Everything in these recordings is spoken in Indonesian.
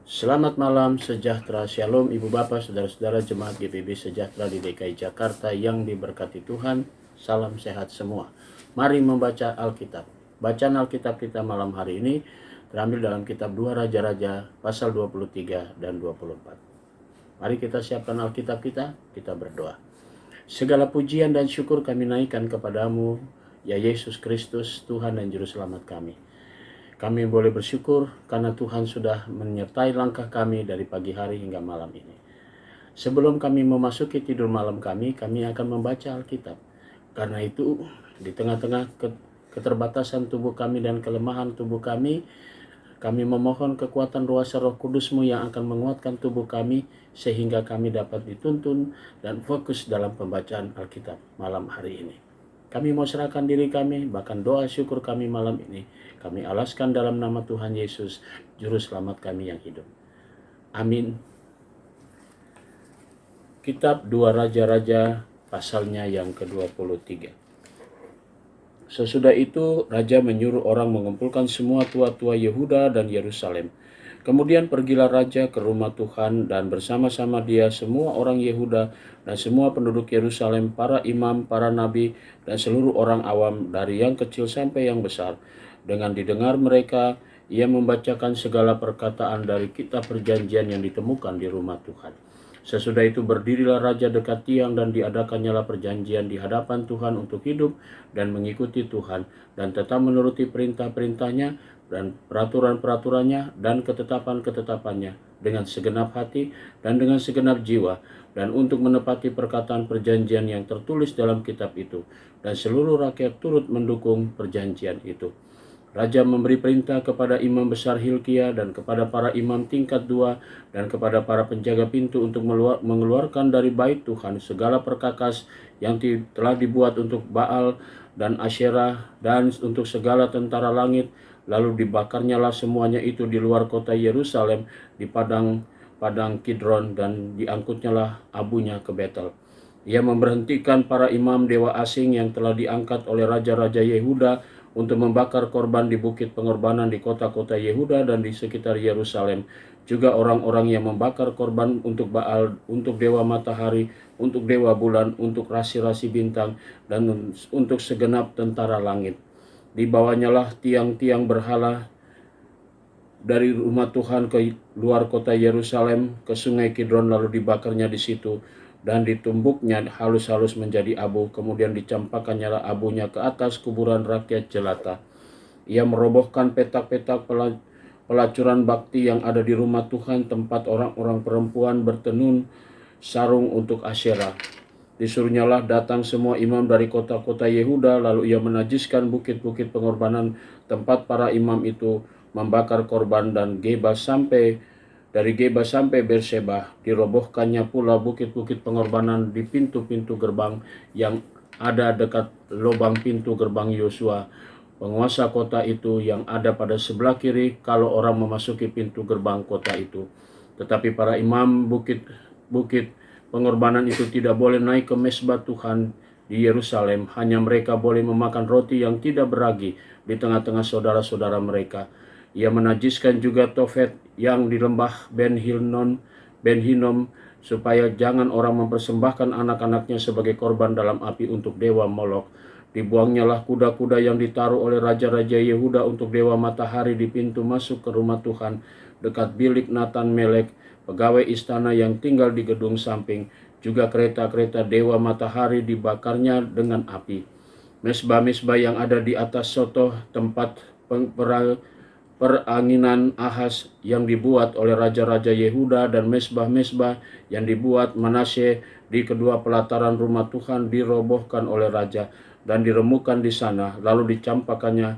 Selamat malam, sejahtera, shalom Ibu Bapak, Saudara-saudara Jemaat GPB Sejahtera di DKI Jakarta yang diberkati Tuhan. Salam sehat semua. Mari membaca Alkitab. Bacaan Alkitab kita malam hari ini terambil dalam kitab 2 Raja-Raja pasal 23 dan 24. Mari kita siapkan Alkitab kita berdoa. Segala pujian dan syukur kami naikkan kepadamu, ya Yesus Kristus, Tuhan dan Juru Selamat kami. Kami boleh bersyukur karena Tuhan sudah menyertai langkah kami dari pagi hari hingga malam ini. Sebelum kami memasuki tidur malam kami akan membaca Alkitab. Karena itu, di tengah-tengah keterbatasan tubuh kami dan kelemahan tubuh kami memohon kekuatan kuasa Roh Kudus-Mu yang akan menguatkan tubuh kami sehingga kami dapat dituntun dan fokus dalam pembacaan Alkitab malam hari ini. Kami mau serahkan diri kami, bahkan doa syukur kami malam ini kami alaskan dalam nama Tuhan Yesus, Juru Selamat kami yang hidup. Amin. Kitab 2 Raja-Raja pasalnya yang ke-23. Sesudah itu, Raja menyuruh orang mengumpulkan semua tua-tua Yehuda dan Yerusalem. Kemudian pergilah Raja ke rumah Tuhan dan bersama-sama dia semua orang Yehuda dan semua penduduk Yerusalem, para imam, para nabi, dan seluruh orang awam dari yang kecil sampai yang besar. Dengan didengar mereka, ia membacakan segala perkataan dari kitab perjanjian yang ditemukan di rumah Tuhan. Sesudah itu berdirilah Raja dekat tiang dan diadakannyalah perjanjian di hadapan Tuhan untuk hidup dan mengikuti Tuhan dan tetap menuruti perintah-perintahnya dan peraturan-peraturannya dan ketetapan-ketetapannya dengan segenap hati dan dengan segenap jiwa dan untuk menepati perkataan perjanjian yang tertulis dalam kitab itu, dan seluruh rakyat turut mendukung perjanjian itu. Raja memberi perintah kepada imam besar Hilkia dan kepada para imam tingkat 2 dan kepada para penjaga pintu untuk mengeluarkan dari bait Tuhan segala perkakas yang telah dibuat untuk Baal dan Asyerah dan untuk segala tentara langit. Lalu dibakarnyalah semuanya itu di luar kota Yerusalem di padang Kidron, dan diangkutnyalah abunya ke Betel. Ia memberhentikan para imam dewa asing yang telah diangkat oleh raja-raja Yehuda untuk membakar korban di bukit pengorbanan di kota-kota Yehuda dan di sekitar Yerusalem. Juga orang-orang yang membakar korban untuk Baal, untuk dewa matahari, untuk dewa bulan, untuk rasi-rasi bintang, dan untuk segenap tentara langit. Dibawanyalah tiang-tiang berhala dari rumah Tuhan ke luar kota Yerusalem, ke sungai Kidron, lalu dibakarnya di situ dan ditumbuknya halus-halus menjadi abu. Kemudian dicampakkannya abunya ke atas kuburan rakyat jelata. Ia merobohkan petak-petak pelacuran bakti yang ada di rumah Tuhan, tempat orang-orang perempuan bertenun sarung untuk Asyerah. Disuruhnyalah datang semua imam dari kota-kota Yehuda, lalu ia menajiskan bukit-bukit pengorbanan tempat para imam itu membakar korban, dan dari Geba sampai Berseba. Dirobohkannya pula bukit-bukit pengorbanan di pintu-pintu gerbang yang ada dekat lubang pintu gerbang Yosua, penguasa kota itu, yang ada pada sebelah kiri kalau orang memasuki pintu gerbang kota itu. Tetapi para imam bukit pengorbanan itu tidak boleh naik ke mezbah Tuhan di Yerusalem. Hanya mereka boleh memakan roti yang tidak beragi di tengah-tengah saudara-saudara mereka. Ia menajiskan juga Tofet yang di lembah Ben Hinnom, supaya jangan orang mempersembahkan anak-anaknya sebagai korban dalam api untuk dewa Molok. Dibuangnyalah kuda-kuda yang ditaruh oleh raja-raja Yehuda untuk dewa matahari di pintu masuk ke rumah Tuhan dekat bilik Natan Melek, pegawai istana yang tinggal di gedung samping. Juga kereta-kereta dewa matahari dibakarnya dengan api. Mesbah-mesbah yang ada di atas sotoh tempat peranginan Ahaz yang dibuat oleh raja-raja Yehuda, dan mesbah-mesbah yang dibuat Manasye di kedua pelataran rumah Tuhan dirobohkan oleh raja dan diremukkan di sana, lalu dicampakkannya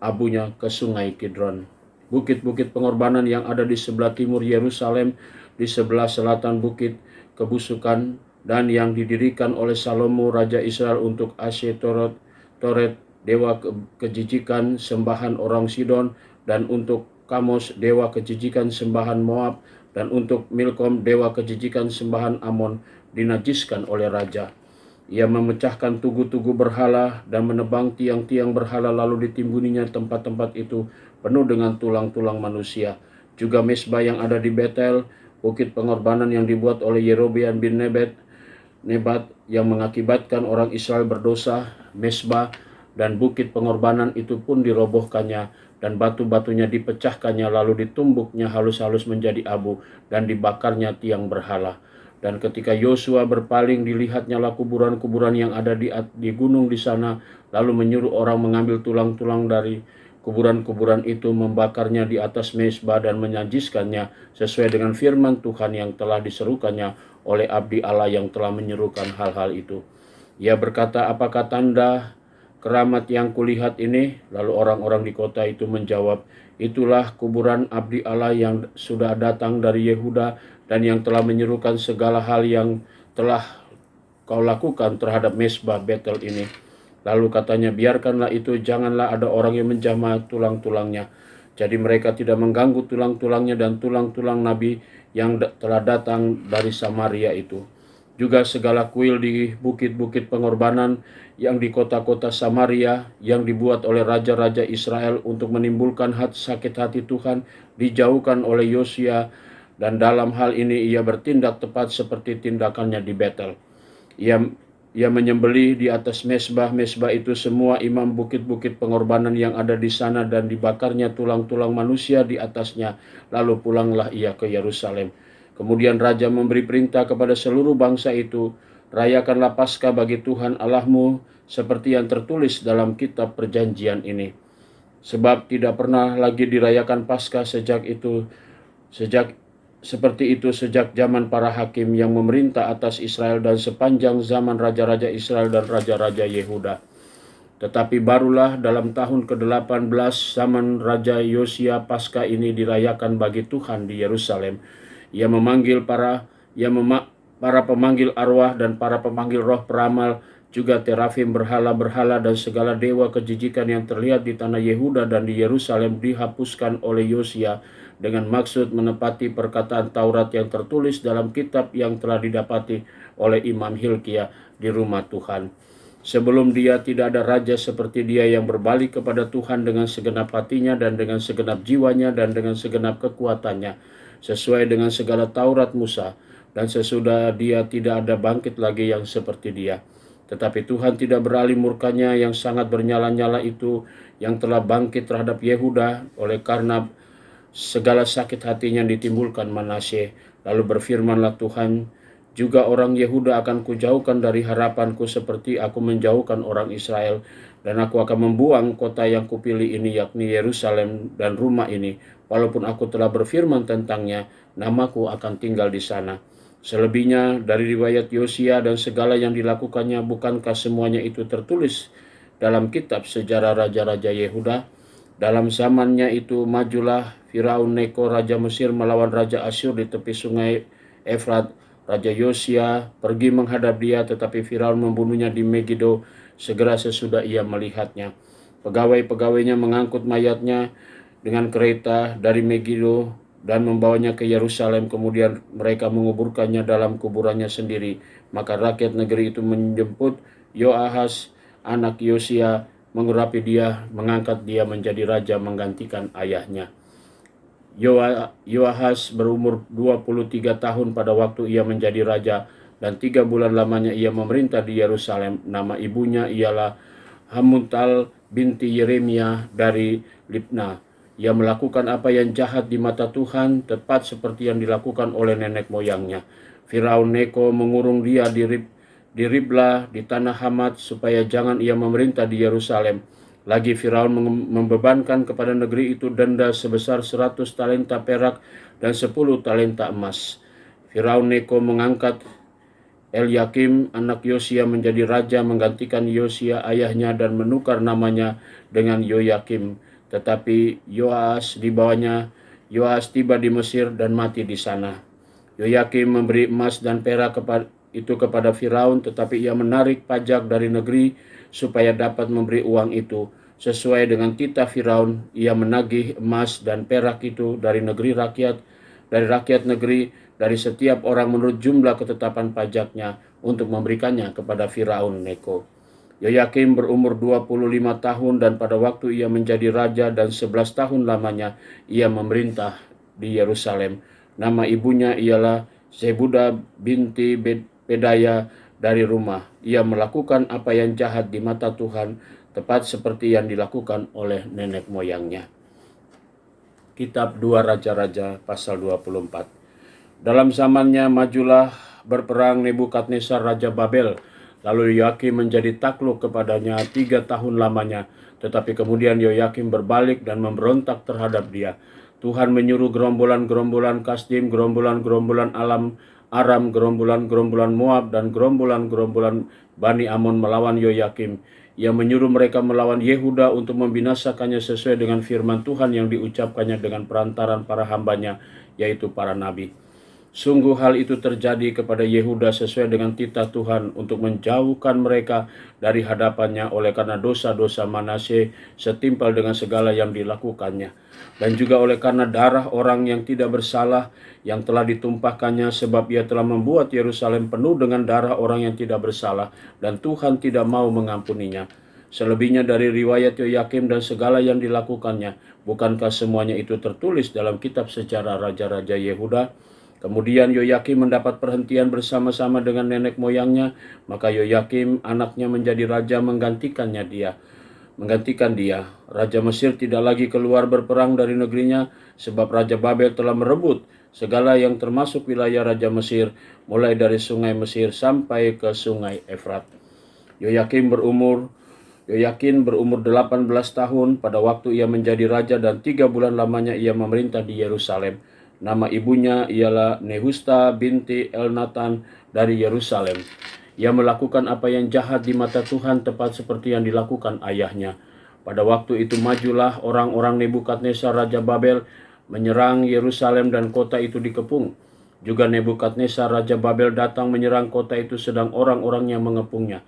abunya ke sungai Kidron. Bukit-bukit pengorbanan yang ada di sebelah timur Yerusalem, di sebelah selatan bukit kebusukan, dan yang didirikan oleh Salomo Raja Israel untuk Toret, dewa kejijikan sembahan orang Sidon, dan untuk Kamos, dewa kejijikan sembahan Moab, dan untuk Milkom, dewa kejijikan sembahan Amon, dinajiskan oleh raja. Ia memecahkan tugu-tugu berhala dan menebang tiang-tiang berhala, lalu ditimbuninya tempat-tempat itu penuh dengan tulang-tulang manusia. juga mesbah yang ada di Betel, bukit pengorbanan yang dibuat oleh Yerobeam bin Nebat yang mengakibatkan orang Israel berdosa, mesbah dan bukit pengorbanan itu pun dirobohkannya, dan batu-batunya dipecahkannya, lalu ditumbuknya halus-halus menjadi abu, dan dibakarnya tiang berhala. Dan ketika Yosua berpaling, dilihatnyalah kuburan-kuburan yang ada di gunung di sana, lalu menyuruh orang mengambil tulang-tulang dari kuburan-kuburan itu, membakarnya di atas mezbah dan menyajikannya sesuai dengan firman Tuhan yang telah diserukannya oleh abdi Allah yang telah menyerukan hal-hal itu. Ia berkata, apakah tanda keramat yang kulihat ini? Lalu orang-orang di kota itu menjawab, itulah kuburan abdi Allah yang sudah datang dari Yehuda dan yang telah menyerukan segala hal yang telah kau lakukan terhadap mezbah Betel ini. Lalu katanya, biarkanlah itu, janganlah ada orang yang menjamah tulang-tulangnya. Jadi mereka tidak mengganggu tulang-tulangnya dan tulang-tulang nabi yang telah datang dari Samaria itu. Juga segala kuil di bukit-bukit pengorbanan yang di kota-kota Samaria yang dibuat oleh raja-raja Israel untuk menimbulkan sakit hati Tuhan dijauhkan oleh Yosia, dan dalam hal ini ia bertindak tepat seperti tindakannya di Betel. Ia menyembelih di atas mezbah itu semua imam bukit-bukit pengorbanan yang ada di sana, dan dibakarnya tulang-tulang manusia di atasnya. Lalu pulanglah ia ke Yerusalem. Kemudian raja memberi perintah kepada seluruh bangsa itu, rayakanlah Paskah bagi Tuhan Allahmu seperti yang tertulis dalam kitab perjanjian ini. Sebab tidak pernah lagi dirayakan Paskah sejak sejak zaman para hakim yang memerintah atas Israel dan sepanjang zaman raja-raja Israel dan raja-raja Yehuda. Tetapi barulah dalam tahun ke-18 zaman Raja Yosia Paskah ini dirayakan bagi Tuhan di Yerusalem. Ia memanggil para pemanggil arwah dan para pemanggil roh peramal, juga terafim, berhala-berhala dan segala dewa kejijikan yang terlihat di tanah Yehuda dan di Yerusalem dihapuskan oleh Yosia, dengan maksud menepati perkataan Taurat yang tertulis dalam kitab yang telah didapati oleh Imam Hilkia di rumah Tuhan. Sebelum dia tidak ada raja seperti dia yang berbalik kepada Tuhan dengan segenap hatinya dan dengan segenap jiwanya dan dengan segenap kekuatannya, sesuai dengan segala Taurat Musa, dan sesudah dia tidak ada bangkit lagi yang seperti dia. Tetapi Tuhan tidak beralih murkanya yang sangat bernyala-nyala itu yang telah bangkit terhadap Yehuda oleh karena segala sakit hatinya ditimbulkan Manasye. Lalu berfirmanlah Tuhan, juga orang Yehuda akan kujauhkan dari harapanku seperti aku menjauhkan orang Israel, dan aku akan membuang kota yang kupilih ini, yakni Yerusalem dan rumah ini. Walaupun aku telah berfirman tentangnya, namaku akan tinggal di sana. Selebihnya dari riwayat Yosia dan segala yang dilakukannya, bukankah semuanya itu tertulis dalam kitab sejarah raja-raja Yehuda? Dalam zamannya itu majulah Firaun Neko raja Mesir melawan raja Asyur di tepi sungai Efrat. Raja Yosia pergi menghadap dia, tetapi Firaun membunuhnya di Megido segera sesudah ia melihatnya. Pegawai-pegawainya mengangkut mayatnya dengan kereta dari Megido dan membawanya ke Yerusalem. Kemudian mereka menguburkannya dalam kuburannya sendiri. Maka rakyat negeri itu menjemput Yoahas anak Yosia, mengurapi dia, mengangkat dia menjadi raja menggantikan ayahnya. Yoahas berumur 23 tahun pada waktu ia menjadi raja, dan 3 bulan lamanya ia memerintah di Yerusalem. Nama ibunya ialah Hamutal binti Yeremia dari Libna. Ia melakukan apa yang jahat di mata Tuhan, tepat seperti yang dilakukan oleh nenek moyangnya. Firaun Neko mengurung dia di Riblah di tanah Hamat, supaya jangan ia memerintah di Yerusalem. Lagi Firaun membebankan kepada negeri itu denda sebesar 100 talenta perak dan 10 talenta emas. Firaun Neko mengangkat Elyakim anak Yosia menjadi raja menggantikan Yosia ayahnya, dan menukar namanya dengan Yoyakim. Tetapi Yoas tiba di Mesir dan mati di sana. Yoyakim memberi emas dan perak kepada Firaun, tetapi ia menarik pajak dari negeri supaya dapat memberi uang itu. Sesuai dengan titah Firaun, ia menagih emas dan perak itu dari rakyat negeri, dari setiap orang menurut jumlah ketetapan pajaknya, untuk memberikannya kepada Firaun Neko. Yoyakim berumur 25 tahun dan pada waktu ia menjadi raja, dan 11 tahun lamanya ia memerintah di Yerusalem. Nama ibunya ialah Zebuda binti Pedaya dari rumah. Ia melakukan apa yang jahat di mata Tuhan, tepat seperti yang dilakukan oleh nenek moyangnya. Kitab 2 Raja-Raja pasal 24. Dalam zamannya majulah berperang Nebukadnezar Raja Babel. Lalu Yoyakim menjadi takluk kepadanya 3 tahun lamanya. Tetapi kemudian Yoyakim berbalik dan memberontak terhadap dia. Tuhan menyuruh gerombolan-gerombolan Kasdim, gerombolan-gerombolan Aram, gerombolan-gerombolan Moab, dan gerombolan-gerombolan Bani Amon melawan Yoyakim. Ia menyuruh mereka melawan Yehuda untuk membinasakannya sesuai dengan firman Tuhan yang diucapkannya dengan perantaran para hambanya, yaitu para nabi. Sungguh hal itu terjadi kepada Yehuda sesuai dengan titah Tuhan untuk menjauhkan mereka dari hadapannya oleh karena dosa-dosa Manasye setimpal dengan segala yang dilakukannya. Dan juga oleh karena darah orang yang tidak bersalah yang telah ditumpahkannya, sebab ia telah membuat Yerusalem penuh dengan darah orang yang tidak bersalah dan Tuhan tidak mau mengampuninya. Selebihnya dari riwayat Yoyakim dan segala yang dilakukannya, bukankah semuanya itu tertulis dalam kitab sejarah Raja-Raja Yehuda? Kemudian Yoyakim mendapat perhentian bersama-sama dengan nenek moyangnya, maka Yoyakim anaknya menjadi raja menggantikan dia. Raja Mesir tidak lagi keluar berperang dari negerinya, sebab Raja Babel telah merebut segala yang termasuk wilayah Raja Mesir, mulai dari sungai Mesir sampai ke sungai Efrat. Yoyakin berumur 18 tahun pada waktu ia menjadi raja, dan 3 bulan lamanya ia memerintah di Yerusalem. Nama ibunya ialah Nehusta binti Elnatan dari Yerusalem. Ia melakukan apa yang jahat di mata Tuhan, tepat seperti yang dilakukan ayahnya. Pada waktu itu majulah orang-orang Nebukadnezar Raja Babel menyerang Yerusalem dan kota itu dikepung. Juga Nebukadnezar Raja Babel datang menyerang kota itu sedang orang-orangnya mengepungnya.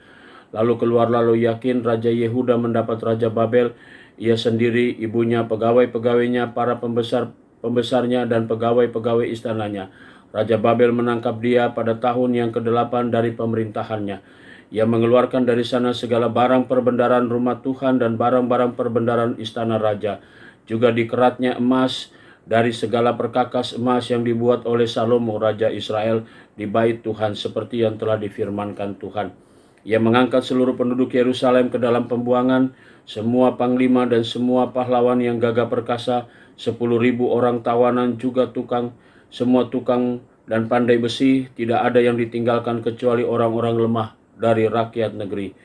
Lalu keluarlah Yoyakin Raja Yehuda mendapat Raja Babel, ia sendiri, ibunya, pegawai-pegawainya, para pembesarnya dan pegawai-pegawai istananya. Raja Babel menangkap dia pada tahun yang ke-8 dari pemerintahannya. Ia mengeluarkan dari sana segala barang perbendaharaan rumah Tuhan dan barang-barang perbendaharaan istana raja. Juga dikeratnya emas dari segala perkakas emas yang dibuat oleh Salomo Raja Israel di bait Tuhan, seperti yang telah difirmankan Tuhan. Ia mengangkat seluruh penduduk Yerusalem ke dalam pembuangan, semua panglima dan semua pahlawan yang gagah perkasa, 10.000 orang tawanan, juga semua tukang dan pandai besi, tidak ada yang ditinggalkan kecuali orang-orang lemah dari rakyat negeri.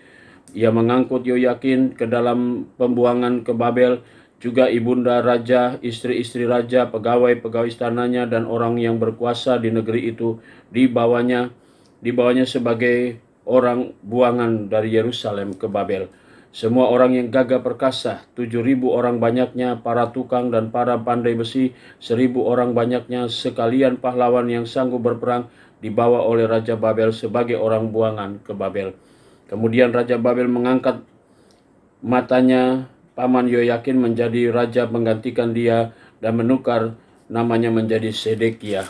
Ia mengangkut Yoyakin ke dalam pembuangan ke Babel, juga ibunda raja, istri-istri raja, pegawai-pegawai istananya, dan orang yang berkuasa di negeri itu dibawanya sebagai orang buangan dari Yerusalem ke Babel. Semua orang yang gagah perkasa, 7.000 orang banyaknya, para tukang dan para pandai besi, 1.000 orang banyaknya, sekalian pahlawan yang sanggup berperang, dibawa oleh Raja Babel sebagai orang buangan ke Babel. Kemudian Raja Babel mengangkat matanya paman Yoyakin menjadi raja menggantikan dia dan menukar namanya menjadi Sedekia.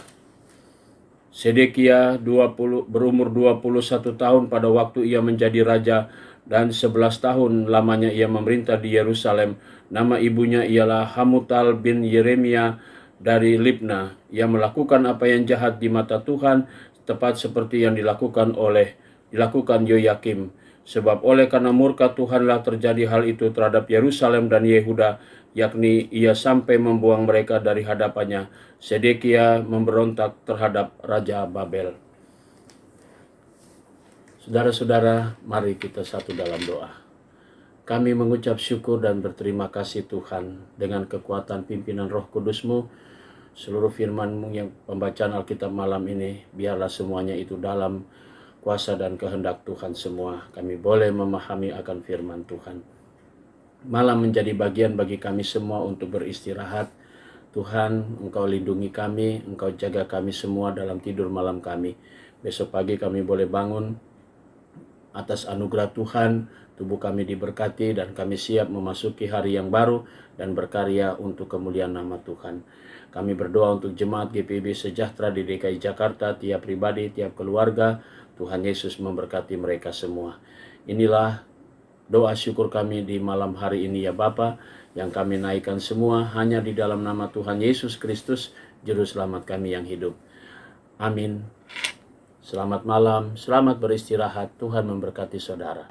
Sedekia berumur 21 tahun pada waktu ia menjadi raja, dan 11 tahun lamanya ia memerintah di Yerusalem. Nama ibunya ialah Hamutal bin Yeremia dari Libna. Ia melakukan apa yang jahat di mata Tuhan, tepat seperti yang dilakukan Yoyakim. Sebab oleh karena murka Tuhanlah terjadi hal itu terhadap Yerusalem dan Yehuda, yakni ia sampai membuang mereka dari hadapannya. Sedekia memberontak terhadap Raja Babel. Saudara-saudara, mari kita satu dalam doa. Kami mengucap syukur dan berterima kasih Tuhan, dengan kekuatan pimpinan Roh Kudus-Mu, seluruh firman-Mu yang pembacaan Alkitab malam ini, biarlah semuanya itu dalam kuasa dan kehendak Tuhan semua. Kami boleh memahami akan firman Tuhan. Malam menjadi bagian bagi kami semua untuk beristirahat. Tuhan, Engkau lindungi kami, Engkau jaga kami semua dalam tidur malam kami. Besok pagi kami boleh bangun atas anugerah Tuhan, tubuh kami diberkati dan kami siap memasuki hari yang baru dan berkarya untuk kemuliaan nama Tuhan. Kami berdoa untuk jemaat GPIB Sejahtera di DKI Jakarta, tiap pribadi, tiap keluarga. Tuhan Yesus memberkati mereka semua. Inilah doa syukur kami di malam hari ini ya Bapa, yang kami naikkan semua hanya di dalam nama Tuhan Yesus Kristus Juru Selamat kami yang hidup. Amin. Selamat malam, selamat beristirahat. Tuhan memberkati saudara.